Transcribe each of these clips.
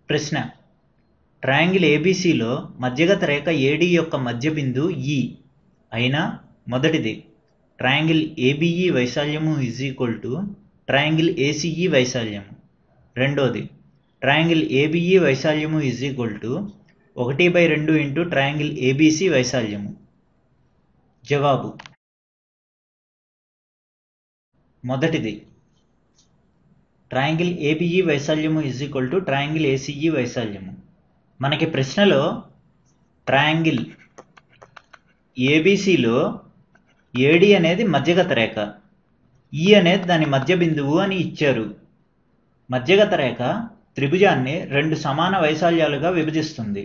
ప్రశ్న: ట్రయాంగిల్ ఏబీసీలో మధ్యగత రేఖ ఏడీ యొక్క మధ్య బిందువు ఈ అయిన మొదటిది ట్రయాంగిల్ ఏబీఈ వైశాల్యము ట్రయాంగిల్ ఏసీఈ వైశాల్యము. రెండోది ట్రయాంగిల్ ఏబీఈ వైశాల్యము 1/2 ఇంటూ ట్రయాంగిల్ ఏబీసీ వైశాల్యము. జవాబు: మొదటిది ట్రయాంగిల్ ఏబీఈ వైశాల్యము ట్రయాంగిల్ ఏసీఈ వైశాల్యము. మనకి ప్రశ్నలో ట్రయాంగిల్ ఏబీసీలో ఏడీ అనేది మధ్యగత రేఖ, ఈ అనేది దాని మధ్య బిందువు అని ఇచ్చారు. మధ్యగత రేఖ త్రిభుజాన్ని 2 సమాన వైశాల్యాలుగా విభజిస్తుంది.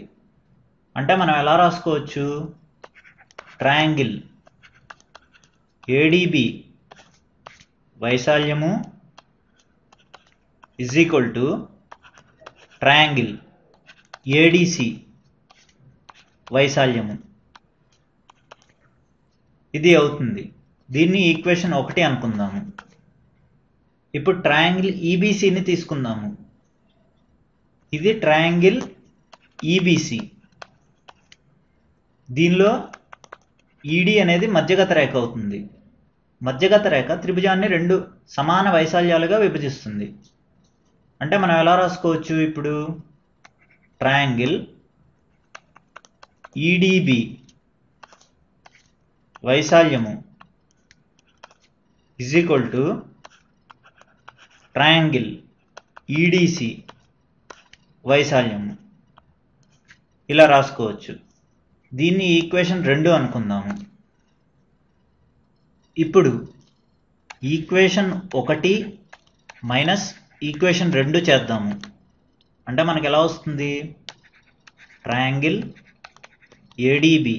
అంటే మనం ఎలా రాసుకోవచ్చు? ట్రయాంగిల్ ఏడీబీ వైశాల్యము ట్రయాంగిల్ ఏడీసీ వైశాల్యము. ఇది అవుతుంది. దీన్ని ఈక్వేషన్ 1 అనుకుందాము. ఇప్పుడు ట్రయాంగిల్ ఈబీసీని తీసుకుందాము. ఇది ట్రయాంగిల్ ఈబీసీ. దీనిలో ఈడీ అనేది మధ్యగత రేఖ అవుతుంది. మధ్యగత రేఖ త్రిభుజాన్ని 2 సమాన వైశాల్యాలుగా విభజిస్తుంది. అంటే మనం ఎలా రాసుకోవచ్చు? ఇప్పుడు ట్రయాంగిల్ ఈడీబీ వైశాల్యము ట్రయాంగిల్ ఈడీసీ వైశాల్యము. ఇలా రాసుకోవచ్చు. దీన్ని ఈక్వేషన్ 2 అనుకుందాము. ఇప్పుడు ఈక్వేషన్ 1 మైనస్ ఈక్వేషన్ 2 చేద్దాము. అంటే మనకు ఎలా వస్తుంది? ట్రయాంగిల్ ఏడీబీ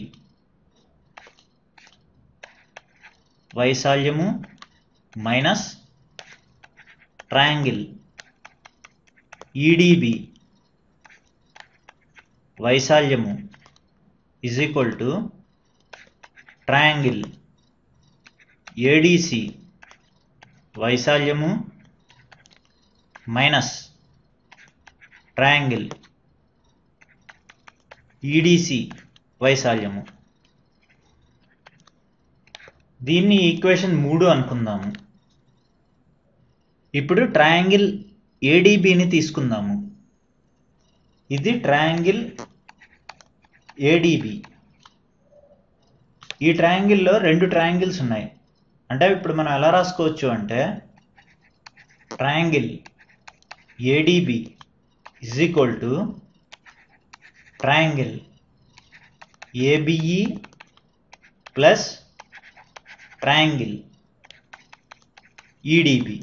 వైశాల్యము మైనస్ ట్రయాంగిల్ ఈడీబీ వైశాల్యము ట్రయాంగిల్ ఏడీసీ వైశాల్యము మైనస్ ట్రయాంగిల్ ఈడీసీ వైశాల్యము. దీన్ని ఈక్వేషన్ 3 అనుకుందాము. ఇప్పుడు ట్రయాంగిల్ ఏడీబీని తీసుకుందాము. ఇది ట్రయాంగిల్ ఏడీబీ. ఈ ట్రయాంగిల్లో 2 ట్రయాంగిల్స్ ఉన్నాయి. అంటే ఇప్పుడు మనం ఎలా రాసుకోవచ్చు అంటే triangle ADB triangle ABE plus triangle EDB.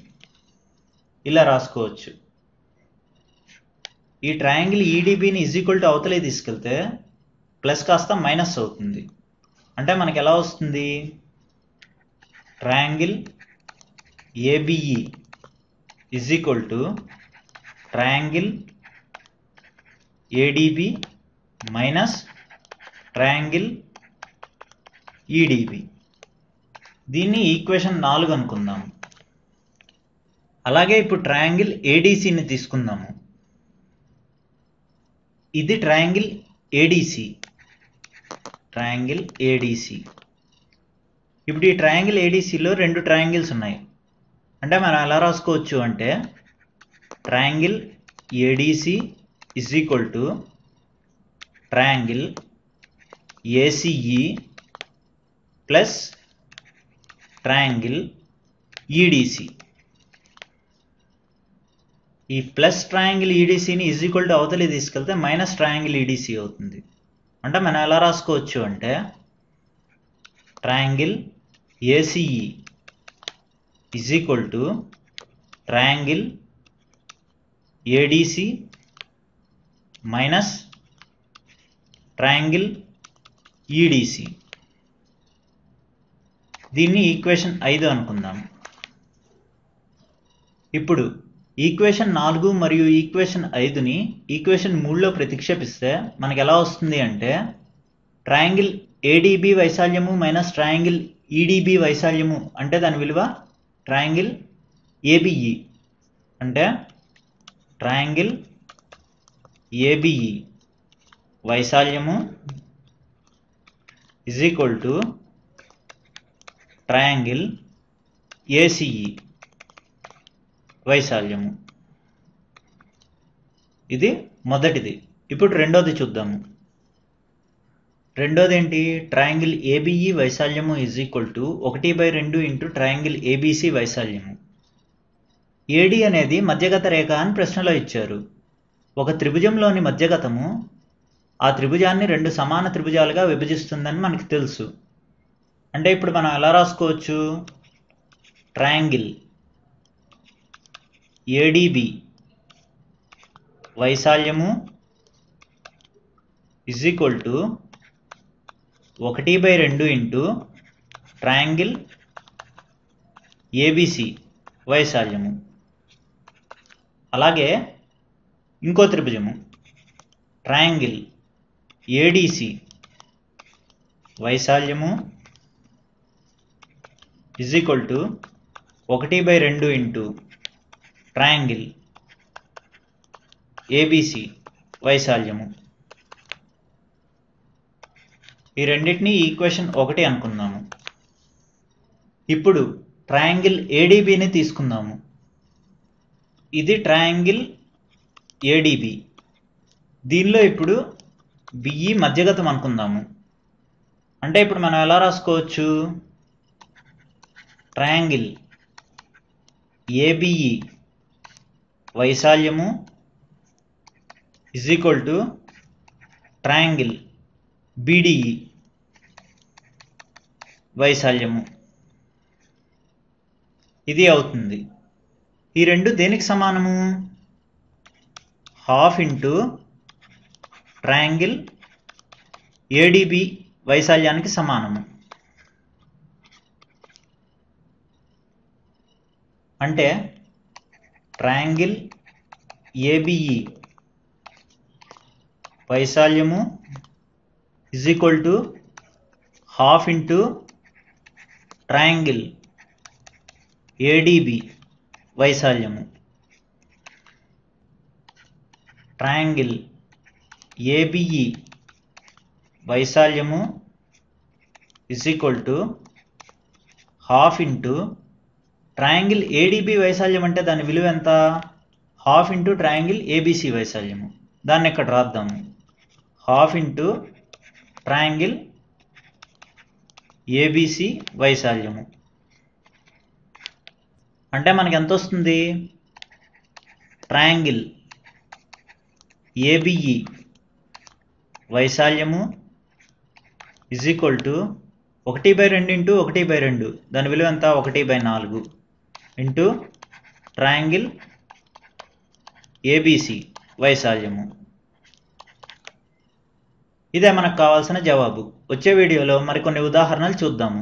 ఇలా రాసుకోవచ్చు. ఈ ట్రయాంగిల్ ఈడీబీని అవతలే తీసుకెళ్తే ప్లస్ కాస్త మైనస్ అవుతుంది. అంటే మనకి ఎలా వస్తుంది? Triangle ABE triangle ADB minus triangle EDB. దీన్ని ఈక్వేషన్ 4 అనుకుందాం. అలాగే ఇప్పుడు ట్రయాంగిల్ ఏడీసీని తీసుకుందాము. ఇది ట్రయాంగిల్ ఏడీసీ. Triangle ADC. ఇప్పుడు ఈ ట్రయాంగిల్ ఏడీసీలో 2 ట్రయాంగిల్స్ ఉన్నాయి. అంటే మనం ఎలా రాసుకోవచ్చు అంటే triangle ADC triangle ACE plus triangle EDC. ఈ ప్లస్ ట్రయాంగిల్ ఈడీసీని అవతలి తీసుకెళ్తే మైనస్ ట్రయాంగిల్ ఈడీసీ అవుతుంది. అంటే మనం ఎలా రాసుకోవచ్చు అంటే triangle ACE triangle ADC minus triangle EDC. దీన్ని ఈక్వేషన్ 5 అనుకుందాం. ఇప్పుడు ఈక్వేషన్ 4 మరియు ఈక్వేషన్ 5ని ఈక్వేషన్ 3లో ప్రతిక్షేపిస్తే మనకు ఎలా వస్తుంది అంటే ట్రయాంగిల్ ఏడీబీ వైశాల్యము మైనస్ ట్రయాంగిల్ ఈడీబీ వైశాల్యము అంటే దాని విలువ ట్రయాంగిల్ ఏబీఈ అంటే ట్రయాంగిల్ ఏబిఈ వైశాల్యము is equal to triangle ACE వైశాల్యము. ఇది మొదటిది. ఇప్పుడు రెండోది చూద్దాము. రెండోది ఏంటి? ట్రయాంగిల్ ఏబిఈ వైశాల్యము is equal to 1/2 into triangle ABC వైశాల్యము. ఏడి అనేది మధ్యగత రేఖ అని ప్రశ్నలో ఇచ్చారు. ఒక త్రిభుజంలోని మధ్యగతము ఆ త్రిభుజాన్ని 2 సమాన త్రిభుజాలుగా విభజిస్తుందని మనకి తెలుసు. అంటే ఇప్పుడు మనం ఎలా రాసుకోవచ్చు? ట్రయాంగిల్ ఏడిబి వైశాల్యము is equal to 1/2 into triangle ABC వైశాల్యము. అలాగే ఇంకో త్రిభుజము ట్రయాంగిల్ ఏడిసి వైశాల్యము is equal to 1/2 into triangle ABC వైశాల్యము. ఈ రెండింటినీ ఈక్వేషన్ 1 అనుకుందాము. ఇప్పుడు ట్రయాంగిల్ ఏడిబిని తీసుకుందాము. ఇది ట్రయాంగిల్ ఏడిబి. దీనిలో ఇప్పుడు బిఈ మధ్యగతం అనుకుందాము. అంటే ఇప్పుడు మనం ఎలా రాసుకోవచ్చు? ట్రయాంగిల్ ఏబిఈ వైశాల్యము is equal to triangle BDE వైశాల్యము. ఇది అవుతుంది. ఈ రెండు దేనికి సమానము? హాఫ్ ఇంటూ ట్రయాంగిల్ ఏడిబి వైశాల్యానికి సమానము. అంటే ట్రయాంగిల్ ఏబిఈ వైశాల్యము is equal to half into triangle ADB వైశాల్యము. ట్రయాంగిల్ ఏబిఈ వైశాల్యము is equal to half into triangle ADB వైశాల్యం అంటే దాని విలువ ఎంత? హాఫ్ ఇంటూ ట్రయాంగిల్ ఏబిసి వైశాల్యము. దాన్ని ఇక్కడ రాద్దాము. హాఫ్ ఇంటూ ట్రయాంగిల్ ఏబిసి వైశాల్యము. అంటే మనకి ఎంత వస్తుంది? ట్రయాంగిల్ ఏబిఈ వైశాల్యము ఇజ్ ఈక్వల్ టు 1/2 ఇంటూ 1/2 దాని విలువ ఎంత? 1/4 ఇంటూ ట్రయాంగిల్ ఏబిసి వైశాల్యము. ఇదే మనకు కావాల్సిన జవాబు. వచ్చే వీడియోలో మరికొన్ని ఉదాహరణలు చూద్దాము.